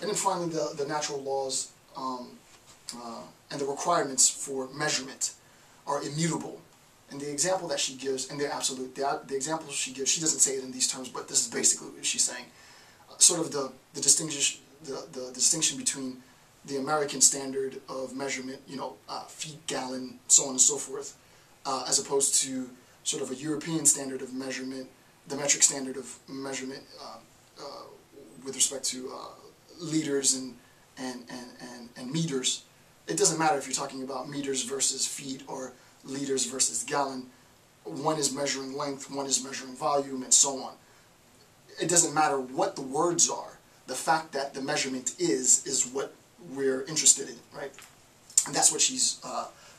And then finally, the natural laws and the requirements for measurement are immutable. And the example that she gives, and they're absolute, the example she gives, she doesn't say it in these terms, but this is basically what she's saying. Sort of the distinction between the American standard of measurement, feet, gallon, so on and so forth, as opposed to sort of a European standard of measurement, the metric standard of measurement with respect to liters and meters. It doesn't matter if you're talking about meters versus feet or liters versus gallon. One is measuring length, one is measuring volume, and so on. It doesn't matter what the words are. The fact that the measurement is what we're interested in, right? And that's what she's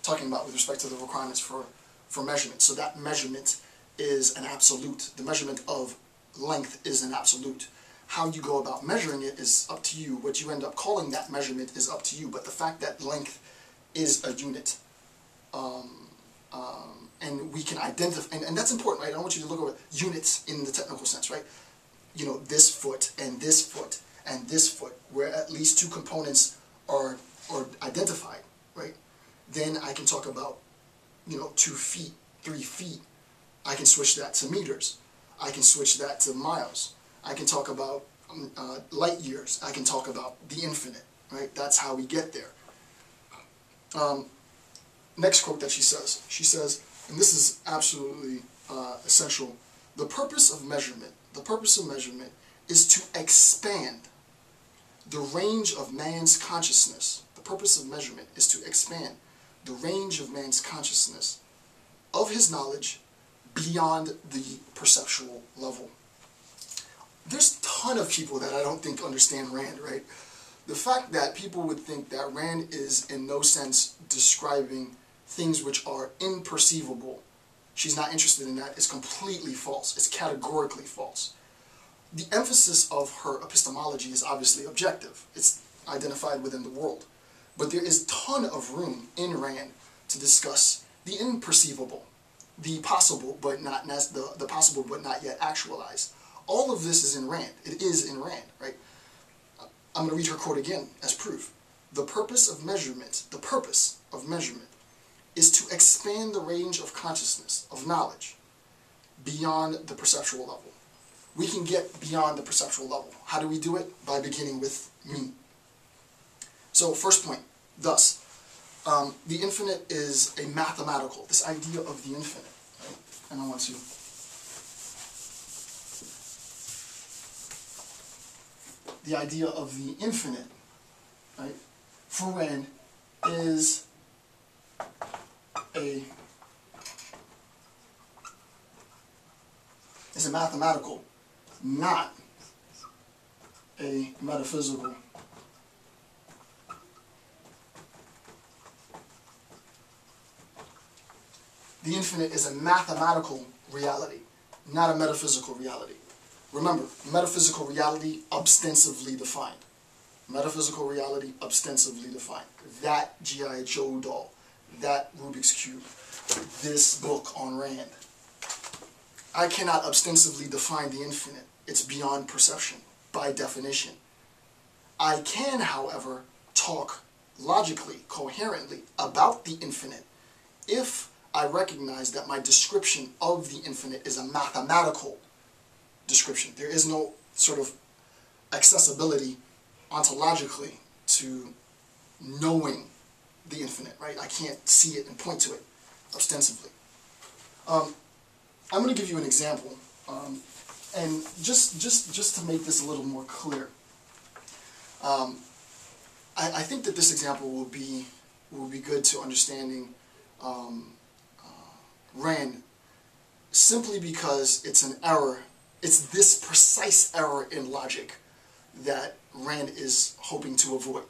talking about with respect to the requirements for measurement. So that measurement is an absolute. The measurement of length is an absolute. How you go about measuring it is up to you. What you end up calling that measurement is up to you. But the fact that length is a unit, and we can identify, and that's important, right? I don't want you to look over units in the technical sense, right? This foot and this foot and this foot, where at least two components are identified, right? Then I can talk about, 2 feet, 3 feet. I can switch that to meters. I can switch that to miles. I can talk about light years. I can talk about the infinite, right? That's how we get there. Next quote that she says, and this is absolutely essential, the purpose of measurement is to expand the range of man's consciousness. The purpose of measurement is to expand the range of man's consciousness of his knowledge beyond the perceptual level. There's a ton of people that I don't think understand Rand, right? The fact that people would think that Rand is in no sense describing things which are imperceivable, she's not interested in that, is completely false. It's categorically false. The emphasis of her epistemology is obviously objective. It's identified within the world. But there is a ton of room in Rand to discuss the imperceivable, the possible but not the possible but not yet actualized. All of this is in Rand. It is in Rand, right? I'm going to read her quote again as proof. The purpose of measurement is to expand the range of consciousness, of knowledge, beyond the perceptual level. We can get beyond the perceptual level. How do we do it? By beginning with me. So, first point, thus, the infinite is a mathematical, this idea of the infinite, right? And I want to the idea of the infinite, right, for Rand is a mathematical, not a metaphysical. The infinite is a mathematical reality, not a metaphysical reality. Remember, metaphysical reality ostensively defined. Metaphysical reality ostensively defined. That G.I. Joe doll, that Rubik's Cube, this book on Rand. I cannot ostensively define the infinite. It's beyond perception, by definition. I can, however, talk logically, coherently about the infinite if I recognize that my description of the infinite is a mathematical description. There is no sort of accessibility ontologically to knowing the infinite, right? I can't see it and point to it ostensibly. I'm going to give you an example, and just to make this a little more clear. I think that this example will be good to understanding Rand, simply because it's an error. It's this precise error in logic that Rand is hoping to avoid.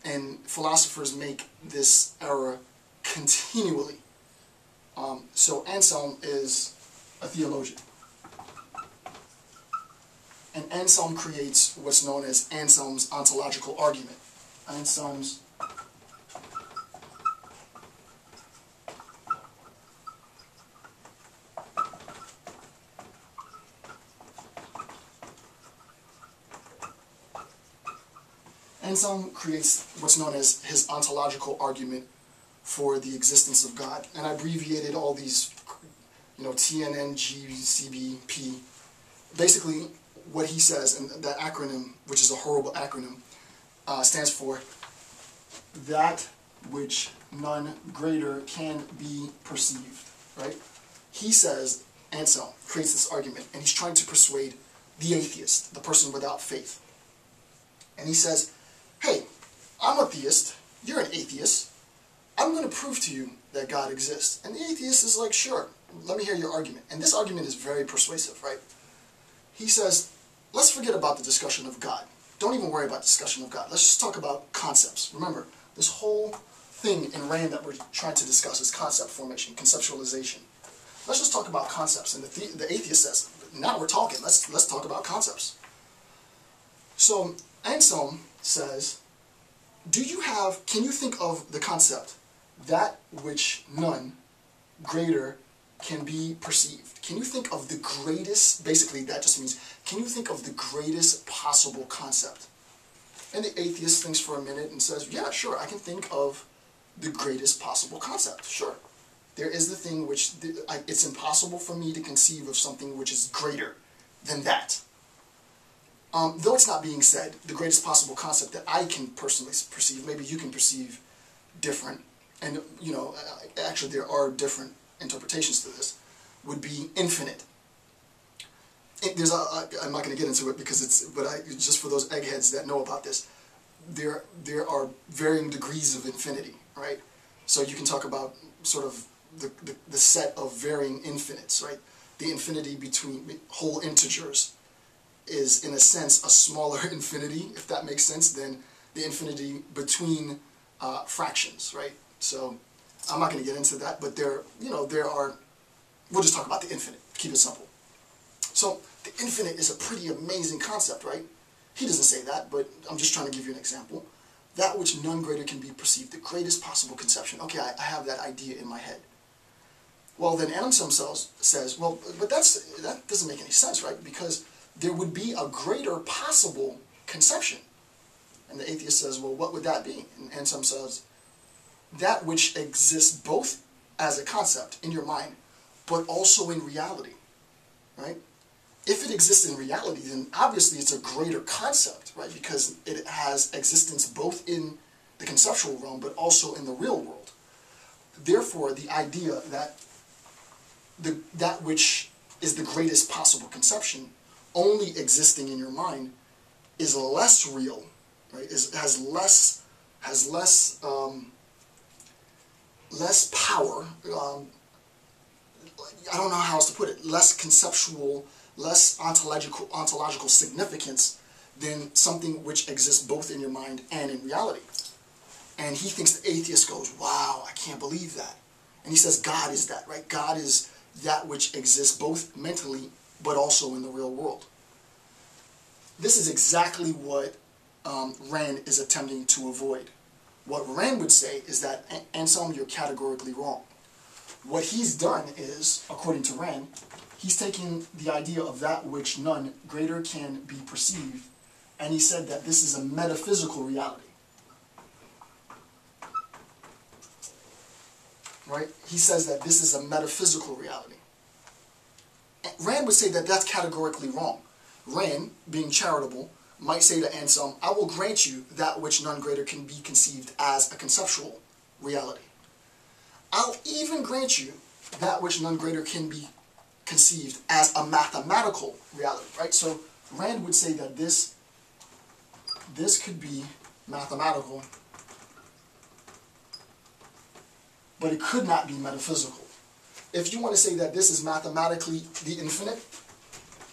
And philosophers make this error continually. So Anselm is a theologian. And Anselm creates what's known as Anselm's ontological argument. Anselm's Anselm creates what's known as his ontological argument for the existence of God. And I abbreviated all these, TNN, G, CB, P. Basically, what he says, and that acronym, which is a horrible acronym, stands for that which none greater can be perceived, right? He says, Anselm creates this argument, and he's trying to persuade the atheist, the person without faith. And he says, hey, I'm a theist, you're an atheist, I'm going to prove to you that God exists. And the atheist is like, sure, let me hear your argument. And this argument is very persuasive, right? He says, let's forget about the discussion of God. Don't even worry about discussion of God. Let's just talk about concepts. Remember, this whole thing in Rand that we're trying to discuss is concept formation, conceptualization. Let's just talk about concepts. And the atheist says, now we're talking. Let's talk about concepts. So Anselm says, can you think of the concept, that which none greater can be perceived? Can you think of the greatest, basically that just means, can you think of the greatest possible concept? And the atheist thinks for a minute and says, yeah, sure, I can think of the greatest possible concept, sure. There is the thing which, it's impossible for me to conceive of something which is greater than that. Though it's not being said, the greatest possible concept that I can personally perceive, maybe you can perceive different, and actually there are different interpretations to this, would be infinite. I'm not going to get into it because just for those eggheads that know about this, there are varying degrees of infinity, right? So you can talk about sort of the set of varying infinites, right? The infinity between whole integers is, in a sense, a smaller infinity, if that makes sense, than the infinity between fractions, right? So I'm not going to get into that, but there are, we'll just talk about the infinite, keep it simple. So the infinite is a pretty amazing concept, right? He doesn't say that, but I'm just trying to give you an example. That which none greater can be perceived, the greatest possible conception. Okay, I have that idea in my head. Well, then Anselm says, well, but that doesn't make any sense, right? Because there would be a greater possible conception. And the atheist says, well, what would that be? And Anselm says, that which exists both as a concept in your mind, but also in reality, right? If it exists in reality, then obviously it's a greater concept, right? Because it has existence both in the conceptual realm, but also in the real world. Therefore, the idea that that which is the greatest possible conception only existing in your mind is less real, right? Has less power. I don't know how else to put it. Less conceptual, less ontological significance than something which exists both in your mind and in reality. And he thinks the atheist goes, wow, I can't believe that. And he says God is that, right? God is that which exists both mentally but also in the real world. This is exactly what Rand is attempting to avoid. What Rand would say is that, Anselm, you're categorically wrong. What he's done is, according to Rand, he's taken the idea of that which none greater can be perceived, and he said that this is a metaphysical reality. Right? He says that this is a metaphysical reality. Rand would say that that's categorically wrong. Rand, being charitable, might say to Anselm, I will grant you that which none greater can be conceived as a conceptual reality. I'll even grant you that which none greater can be conceived as a mathematical reality, right? So Rand would say that this could be mathematical, but it could not be metaphysical. If you want to say that this is mathematically the infinite,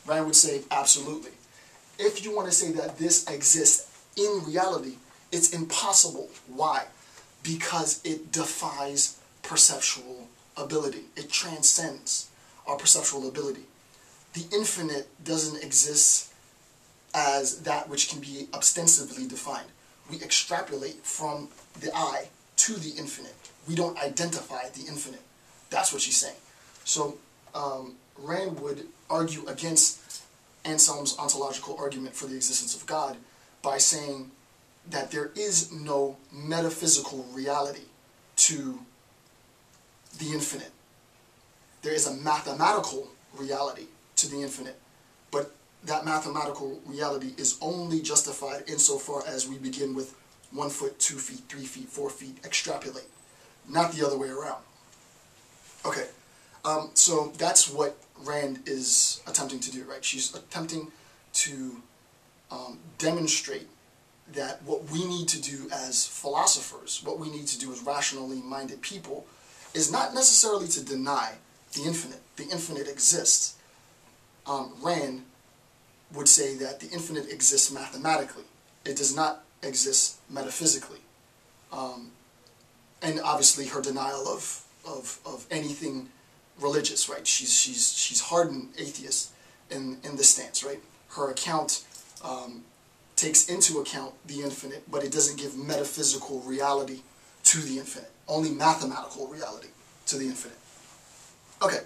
Rand would say absolutely. If you want to say that this exists in reality, it's impossible. Why? Because it defies perceptual ability. It transcends our perceptual ability. The infinite doesn't exist as that which can be ostensibly defined. We extrapolate from the I to the infinite. We don't identify the infinite. That's what she's saying. So Rand would argue against Anselm's ontological argument for the existence of God by saying that there is no metaphysical reality to the infinite. There is a mathematical reality to the infinite, but that mathematical reality is only justified insofar as we begin with 1 foot, 2 feet, 3 feet, 4 feet, extrapolate, not the other way around. Okay, so that's what Rand is attempting to do, right? She's attempting to demonstrate that what we need to do as philosophers, what we need to do as rationally minded people, is not necessarily to deny the infinite. The infinite exists. Rand would say that the infinite exists mathematically. It does not exist metaphysically. And obviously her denial of anything religious, right? She's hardened atheist in this stance, right? Her account takes into account the infinite, but it doesn't give metaphysical reality to the infinite. Only mathematical reality to the infinite. Okay,